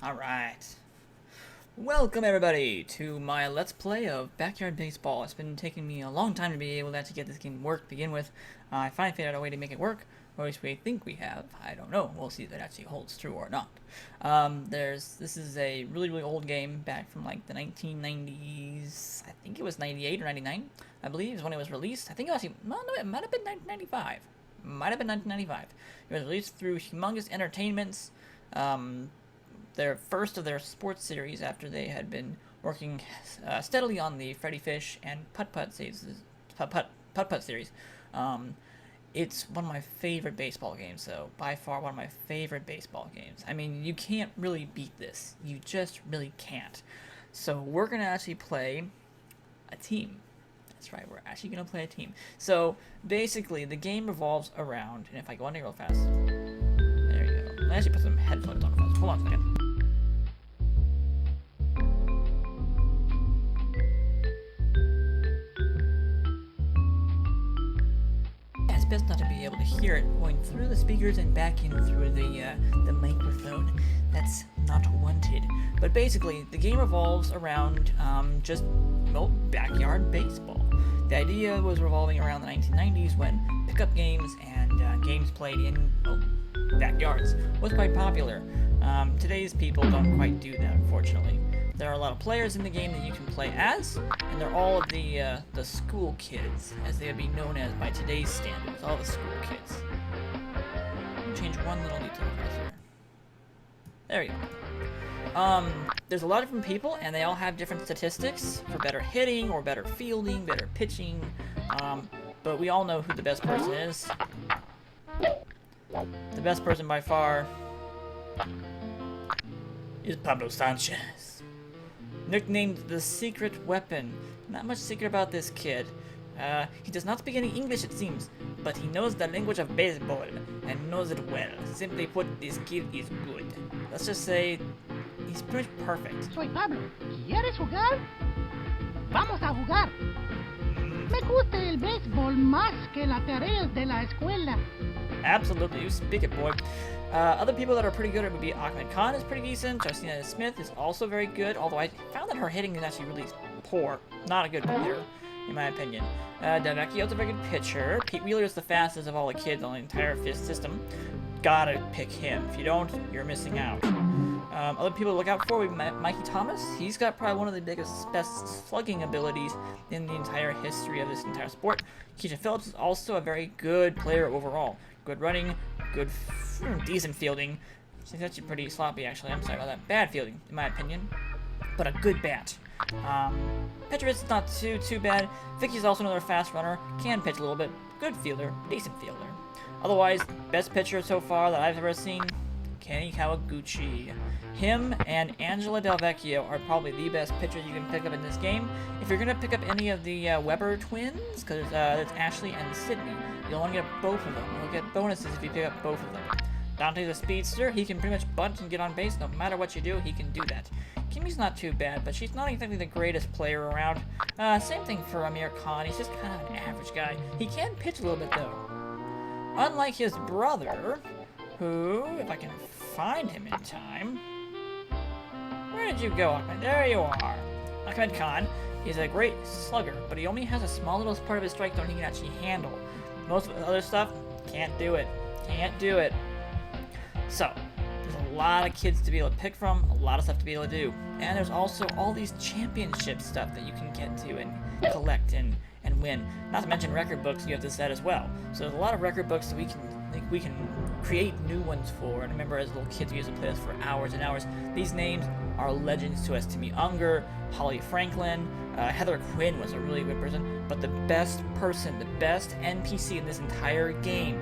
Alright. Welcome everybody to my Let's Play of Backyard Baseball. It's been taking me a long time to be able to actually get this game to work to begin with. I finally figured out a way to make it work, or at least we think we have. I don't know. We'll see if it actually holds true or not. This is a really old game back from like the 1990s. I think it was 98 or 99, I believe, is when it was released. I think it actually, no, it might have been 1995. Might have been 1995. It was released through Humongous Entertainments. Their first of their sports series after they had been working steadily on the Freddy Fish and Putt Putt series. It's one of my favorite baseball games, though. By far one of my favorite baseball games. I mean, you can't really beat this. You just really can't. So we're going to actually play a team. That's right, we're actually going to play a team. So basically, the game revolves around, and if I go on here real fast, there you go. Let me actually put some headphones on first. Hold on a second. It's best not to be able to hear it going through the speakers and back in through the microphone. That's not wanted. But basically, the game revolves around backyard baseball. The idea was revolving around the 1990s when pickup games and games played in backyards was quite popular. Today's people don't quite do that, unfortunately. There are a lot of players in the game that you can play as, and they're all of the school kids, as they would be known as by today's standards, all the school kids. Change one little detail right here. There you go. There's a lot of different people, and they all have different statistics for better hitting, or better fielding, better pitching, but we all know who the best person is. The best person by far is Pablo Sanchez. Nicknamed the Secret Weapon. Not much secret about this kid. He does not speak any English, it seems, but he knows the language of baseball, and knows it well. Simply put, this kid is good. Let's just say, he's pretty perfect. Soy Pablo. ¿Quieres jugar? Vamos a jugar. Me gusta el béisbol más que las tareas de la escuela. Absolutely, you speak it, boy. Other people that are pretty good would be Ahmed Khan is pretty decent. Justina Smith is also very good, although I found that her hitting is actually really poor. Not a good player, in my opinion. Delvecchio's a very good pitcher. Pete Wheeler is the fastest of all the kids on the entire fifth system. Gotta pick him. If you don't, you're missing out. Other people to look out for, we've met Mikey Thomas. He's got probably one of the best slugging abilities in the entire history of this entire sport. Keisha Phillips is also a very good player overall. Good running, decent fielding. She's actually pretty sloppy, actually. I'm sorry about that. Bad fielding, in my opinion, but a good bat. Petrovich is not too bad. Vicky's also another fast runner. Can pitch a little bit. Good fielder, decent fielder. Otherwise, best pitcher so far that I've ever seen, Kenny Kawaguchi. Him and Angela Delvecchio are probably the best pitchers you can pick up in this game. If you're gonna pick up any of the Weber twins, because it's Ashley and Sydney, you'll want to get both of them. You'll get bonuses if you pick up both of them. Dante's a speedster. He can pretty much bunt and get on base. No matter what you do, he can do that. Kimmy's not too bad, but she's not exactly the greatest player around. Same thing for Amir Khan. He's just kind of an average guy. He can pitch a little bit, though. Unlike his brother, who, if I can find him in time... Where did you go, Ahmed? There you are. Ahmed Khan is a great slugger, but he only has a small little part of his strike zone he can actually handle. Most of the other stuff, can't do it. Can't do it. So, there's a lot of kids to be able to pick from, a lot of stuff to be able to do. And there's also all these championship stuff that you can get to and collect and win. Not to mention record books you have to set as well. So there's a lot of record books that we can create new ones for. And remember, as little kids, we used to play this for hours and hours. These names are legends to us. Timmy Unger, Holly Franklin, Heather Quinn was a really good person. But the best person, the best NPC in this entire game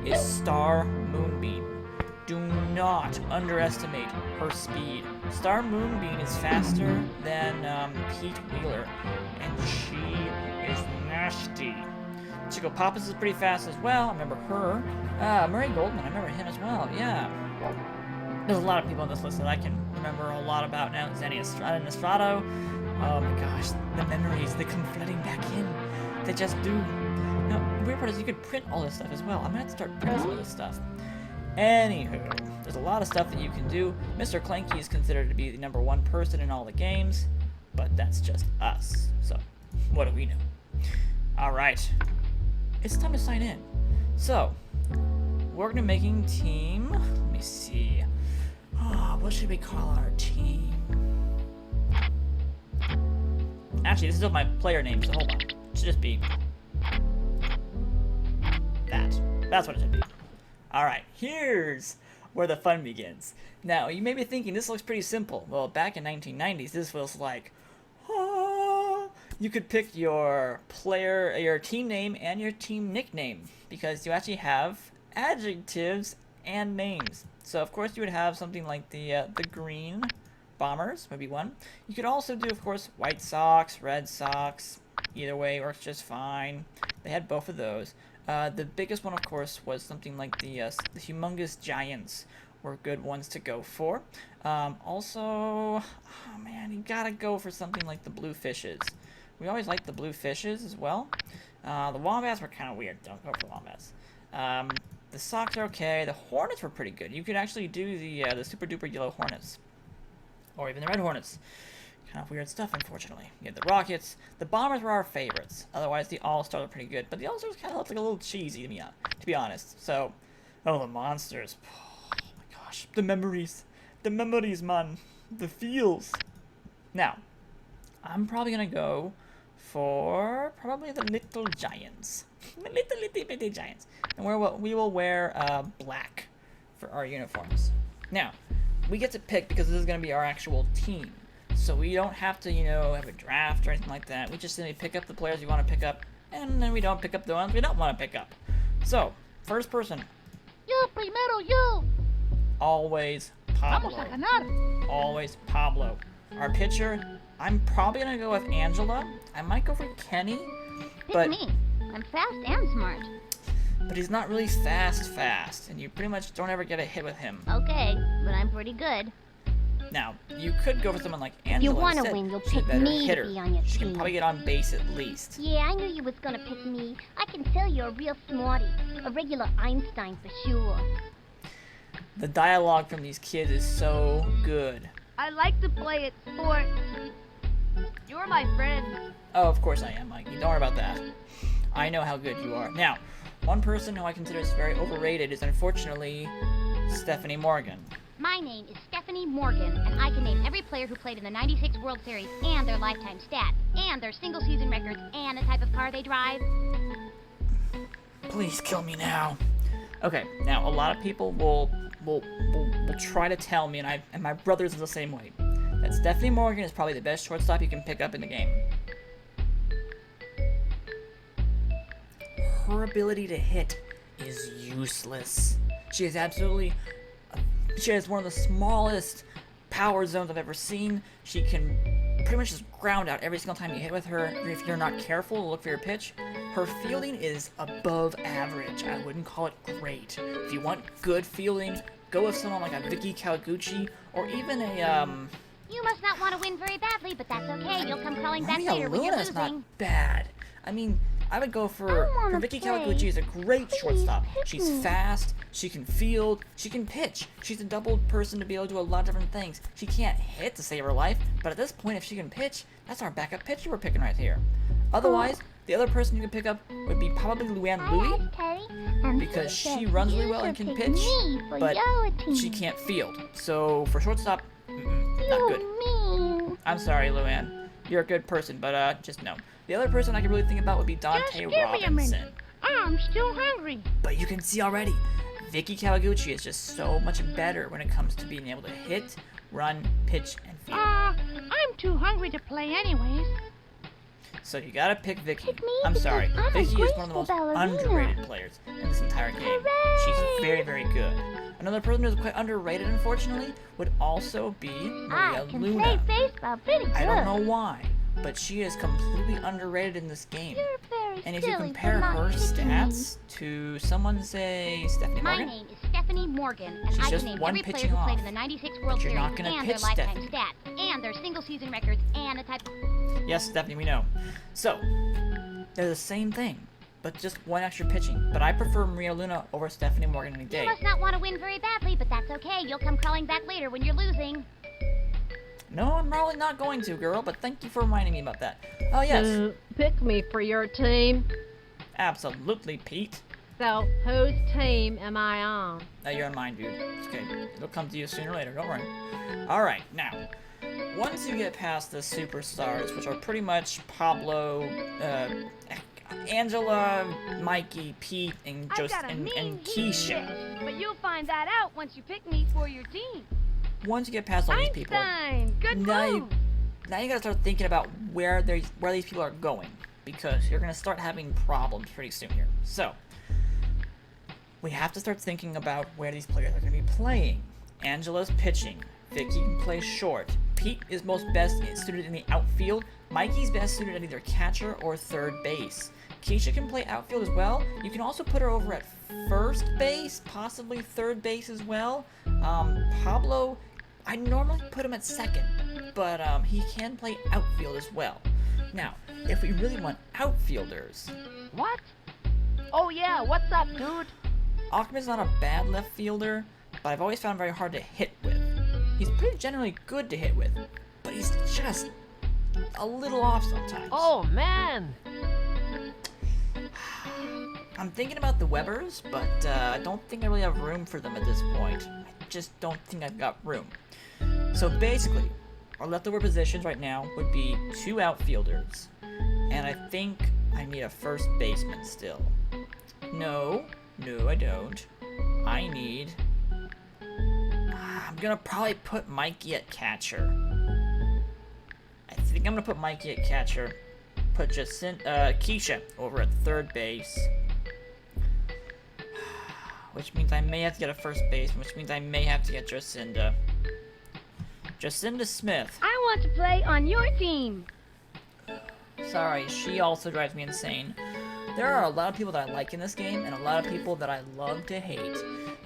is Star Moonbeam. Do not underestimate her speed. Star Moonbeam is faster than Pete Wheeler, and she is nasty. Chico Pappas is pretty fast as well. I remember her. Murray Goldman, I remember him as well. Yeah. There's a lot of people on this list that I can remember a lot about now. Zenny Estrada and Estrado. Oh my gosh, the memories, they come flooding back in. They just do. Now, the weird part is you could print all this stuff as well. I'm gonna have to start printing some of this stuff. Anywho, there's a lot of stuff that you can do. Mr. Clanky is considered to be the #1 person in all the games, but that's just us. So, what do we know? Alright, it's time to sign in. So, we're gonna be making team. Let me see. What should we call our team? Actually, this is my player name, so hold on. It should just be that. That's what it should be. Alright, here's where the fun begins. Now, you may be thinking, this looks pretty simple. Well, back in 1990s, this was like, you could pick your player, your team name, and your team nickname, because you actually have adjectives and names. So, of course, you would have something like the Green Bombers, would be one. You could also do, of course, White Sox, Red Sox. Either way works just fine. They had both of those. The biggest one, of course, was something like the Humongous Giants were good ones to go for. Also, oh man, you gotta go for something like the Blue Fishes. We always liked the Blue Fishes as well. The Wombats were kind of weird. Don't go for Wombats. The Sox are okay. The Hornets were pretty good. You could actually do the Super Duper Yellow Hornets, or even the Red Hornets. Kind of weird stuff, unfortunately. You had the Rockets. The Bombers were our favorites. Otherwise, the All-Stars were pretty good. But the All-Stars kind of looked like a little cheesy to be honest. So, the Monsters. Oh my gosh. The memories. The memories, man. The feels. Now, I'm probably going to go for probably the Little Giants. The little bitty Giants. And we will wear black for our uniforms. Now, we get to pick because this is going to be our actual team. So we don't have to, have a draft or anything like that. We just simply pick up the players we want to pick up, and then we don't pick up the ones we don't want to pick up. So, first person. Yo primero, yo. Always Pablo. Vamos a ganar. Always Pablo. Our pitcher, I'm probably going to go with Angela. I might go for Kenny. Pick me. I'm fast and smart. But he's not really fast, and you pretty much don't ever get a hit with him. Okay, but I'm pretty good. Now, you could go for someone like Angela. You want to instead. win, you'll She's a pick better me hitter. to be on your She can team. probably get on base at least. Yeah, I knew you was gonna pick me. I can tell you're a real smarty. A regular Einstein for sure. The dialogue from these kids is so good. I like to play at sports. You're my friend. Oh, of course I am, Mikey. Don't worry about that. I know how good you are. Now, one person who I consider is very overrated is unfortunately Stephanie Morgan. My name is Stephanie Morgan, and I can name every player who played in the '96 World Series and their lifetime stats, and their single-season records, and the type of car they drive. Please kill me now. Okay, now a lot of people will try to tell me, and my brothers are the same way, that Stephanie Morgan is probably the best shortstop you can pick up in the game. Her ability to hit is useless. She has one of the smallest power zones I've ever seen. She can pretty much just ground out every single time you hit with her. If you're not careful to look for your pitch, her fielding is above average. I wouldn't call it great. If you want good fielding, go with someone like a Vicky Kawaguchi, or even a You must not want to win very badly, but that's okay. You'll come crawling back Maria later when you're Luna's losing. not bad. I mean, I would go for Vicky Kawaguchi is a great shortstop. She's fast, she can field, she can pitch. She's a double person to be able to do a lot of different things. She can't hit to save her life, but at this point, if she can pitch, that's our backup pitcher we're picking right here. Otherwise, the other person you can pick up would be probably Luann Louie, because she runs really well and can pitch, but she can't field. So for shortstop, not good. I'm sorry, Luann. You're a good person, but just no. The other person I could really think about would be Dante Just give me a minute. Robinson. I'm still hungry. But you can see already, Vicky Kawaguchi is just so much better when it comes to being able to hit, run, pitch, and field. I'm too hungry to play anyways. So you gotta pick Vicky. Pick me I'm because sorry, I'm a Vicky is one of the graceful most ballerina. underrated players in this entire game. Hooray! She's very, very good. Another person who's quite underrated, unfortunately, would also be Maria I can Luna. play baseball pretty good. I don't know why, but she is completely underrated in this game. You're very And if you silly compare for not her picking me. stats to someone, say, Stephanie My Morgan, name is Stephanie Morgan, and She's I just can name one every player pitching who played off. in the '96 World But you're Series not gonna and their pitch lifetime Stephanie. stats, and their single-season records, and the type. yes, Stephanie, we know. So, they're the same thing. but just one extra pitching. But I prefer Maria Luna over Stephanie Morgan any day. You must not want to win very badly, but that's okay. You'll come crawling back later when you're losing. No, I'm probably not going to, girl, but thank you for reminding me about that. Oh, yes. Pick me for your team. Absolutely, Pete. So, whose team am I on? You're on mine, dude. It's okay. It'll come to you sooner or later. Don't worry. Alright, now. Once you get past the superstars, which are pretty much Pablo, Angela, Mikey, Pete, and I've got a and mean Keisha. genius, but you'll find that out once you pick me for your team. Once you get past all these people, Einstein, good now move. you gotta start thinking about where these people are going, because you're gonna start having problems pretty soon here. So, we have to start thinking about where these players are gonna be playing. Angela's pitching. Vicky can play short. Pete is most best suited in the outfield. Mikey's best suited at either catcher or third base. Keisha can play outfield as well. You can also put her over at first base, possibly third base as well. Pablo, I normally put him at second, but he can play outfield as well. Now, if we really want outfielders, What? Oh yeah, what's up, dude? Achman's not a bad left fielder, but I've always found him very hard to hit with. He's pretty generally good to hit with, but he's just a little off sometimes. Oh, man. I'm thinking about the Webbers, but I don't think I really have room for them at this point. I just don't think I've got room. So basically, our leftover positions right now would be 2 outfielders, and I think I need a first baseman still. No, I don't. I need... I'm gonna probably put Mikey at catcher. I think I'm gonna put Mikey at catcher. Put Keisha over at third base. Which means I may have to get a first baseman, which means I may have to get Jacinda. Jacinda Smith. I want to play on your team. Sorry, she also drives me insane. There are a lot of people that I like in this game, and a lot of people that I love to hate,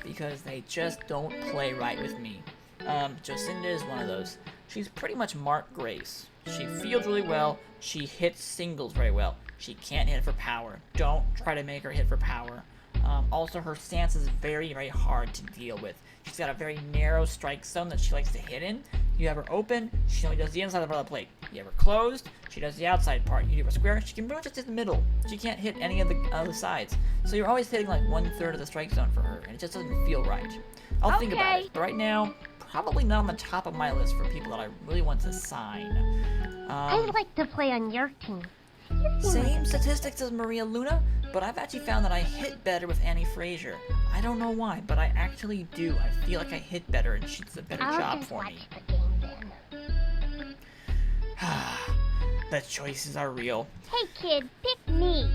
because they just don't play right with me. Jacinda is one of those. She's pretty much Mark Grace. She fields really well, she hits singles very well. She can't hit for power. Don't try to make her hit for power. Also, her stance is very, very hard to deal with. She's got a very narrow strike zone that she likes to hit in. You have her open, she only does the inside of the plate. You have her closed, she does the outside part. You give her square, she can pretty much just hit the middle. She can't hit any of the sides. So you're always hitting like 1/3 of the strike zone for her, and it just doesn't feel right. I'll think about it, but right now, probably not on the top of my list for people that I really want to sign. I would like to play on your team. Same statistics as Maria Luna, but I've actually found that I hit better with Annie Fraser. I don't know why, but I actually do. I feel like I hit better, and she does a better job for me. The game then. The choices are real. Hey kid, pick me.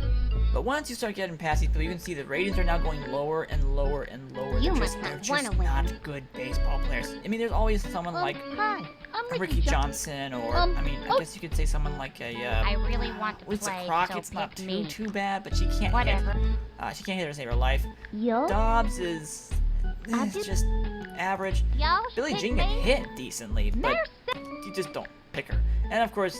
But once you start getting past these people, you can see the ratings are now going lower and lower and lower. You they're must just, not they're just wanna win. not good baseball players. I mean, there's always someone like Hi, I'm Ricky Johnson, or I mean, I guess you could say someone like a. I really want to Lisa play, Crockett's so not pick me. too bad, but she can't Whatever. hit. She can't hit or save her life. Yo? Dobbs is just average. Yo? Billie pick Jean can me. hit decently, but you just don't pick her. And of course,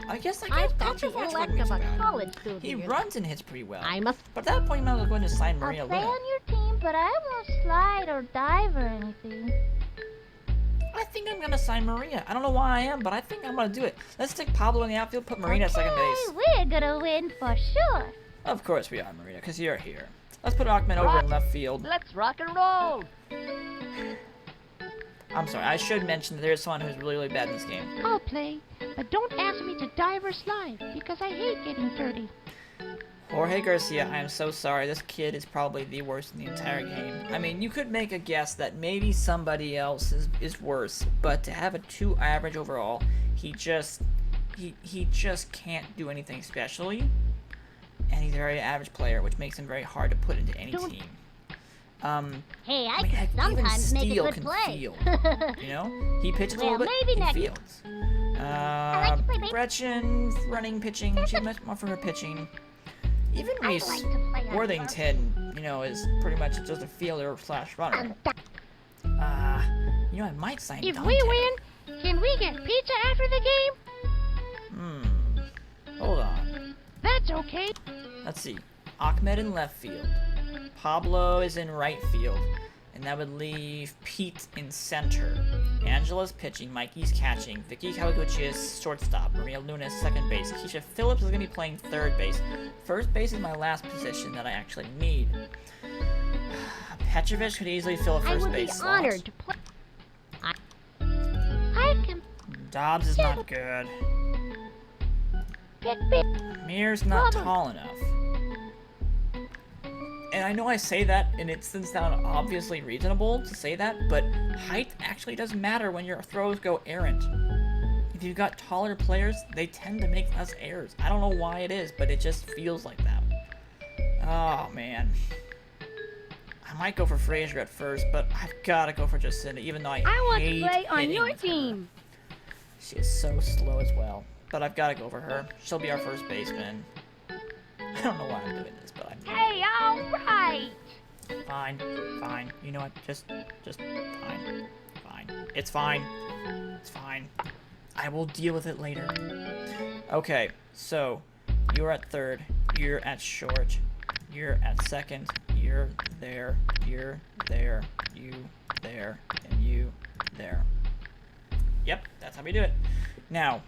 I guess Archie Edgeworth makes a bad. college He student. runs and hits pretty well. I must. But at that point, you might as well go ahead and sign Maria I'll play Luna. on your team, but I won't slide or dive or anything. I think I'm gonna sign Maria. I don't know why I am, but I think I'm gonna do it. Let's stick Pablo in the outfield, put Marina at second base. We're gonna win for sure. Of course we are, Marina, because you're here. Let's put Achman over in left field. Let's rock and roll. I'm sorry, I should mention that there's someone who's really, really bad in this game. I'll play, but don't ask me to dive or slide because I hate getting dirty. Jorge Garcia, I am so sorry. This kid is probably the worst in the entire game. I mean, you could make a guess that maybe somebody else is worse, but to have a 2 average overall, he just can't do anything specially, and he's a very average player, which makes him very hard to put into any team. Hey, I mean, can heck, sometimes even make a Steele good can play. field. You know, he pitches Well, a little bit. maybe He next- fields. like to play baseball. Gretchen running, pitching. She's much more for her pitching. Even I Reese like to play on Worthington, you know, is pretty much just a fielder / runner. You know, I might sign If Dante. we win, can we get pizza after the game? Hold on. That's okay. Let's see. Ahmed in left field. Pablo is in right field. And that would leave Pete in center. Angela's pitching, Mikey's catching, Vicky Kawaguchi is shortstop, Maria Luna is second base, Keisha Phillips is going to be playing third base. First base is my last position that I actually need. Petrovich could easily fill a I first would be base slot. honored to play. I can Dobbs is not good. pick big. Mir's not tall enough. And I know I say that, and it doesn't sound obviously reasonable to say that, but height actually does matter when your throws go errant. If you've got taller players, they tend to make less errors. I don't know why it is, but it just feels like that. Oh, man. I might go for Frazier at first, but I've got to go for Jacinda, even though I want hate to play on hitting your with her. team. She is so slow as well, but I've got to go for her. She'll be our first baseman. I don't know why I'm doing this, but I'm Hey, all right. fine, fine. You know what? Just fine, fine. It's fine. It's fine. I will deal with it later. Okay, so you're at third. You're at short. You're at second. You're there. You're there. You there, and you there. Yep, that's how we do it. Now,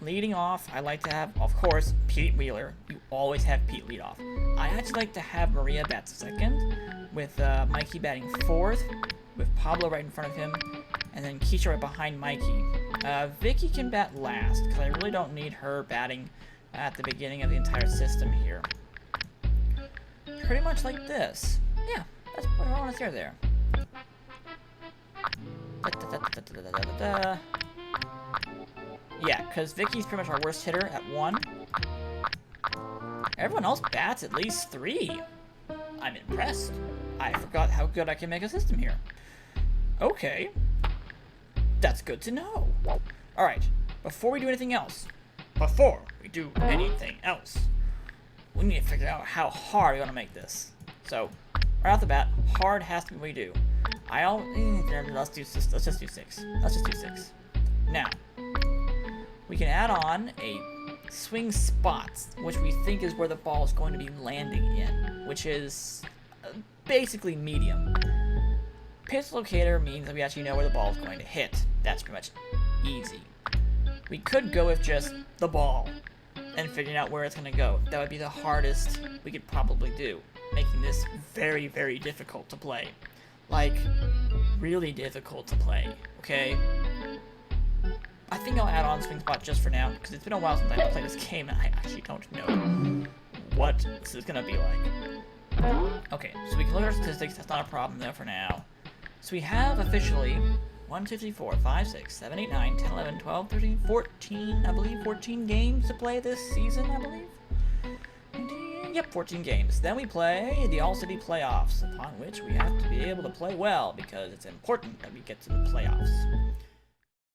leading off, I like to have, of course, Pete Wheeler. You always have Pete lead off. I actually like to have Maria bat second, with Mikey batting fourth, with Pablo right in front of him, and then Keisha right behind Mikey. Vicky can bat last, because I really don't need her batting at the beginning of the entire system here. Pretty much like this. Yeah, that's what I want to see there. Yeah, because Vicky's pretty much our worst hitter at 1. Everyone else bats at least 3. I'm impressed. I forgot how good I can make a system here. Okay. That's good to know. Alright, before we do anything else, we need to figure out how hard we want to make this. So, right off the bat, hard has to be what we do. Let's just do 6. Let's just do 6. Now, we can add on a swing spots, which we think is where the ball is going to be landing in, which is basically medium. Pitch locator means that we actually know where the ball is going to hit. That's pretty much easy. We could go with just the ball and figuring out where it's going to go. That would be the hardest we could probably do, making this very, very difficult to play. Like, really difficult to play, okay? I think I'll add on swing spot just for now, because it's been a while since I've played this game, and I actually don't know what this is going to be like. Okay, so we can look at our statistics. That's not a problem there for now. So we have officially 1, 2, 3, 4, 5, 6, 7, 8, 9, 10, 11, 12, 13, 14, I believe 14 games to play this season, I believe. Yep, 14 games. Then we play the All-City Playoffs, upon which we have to be able to play well, because it's important that we get to the playoffs.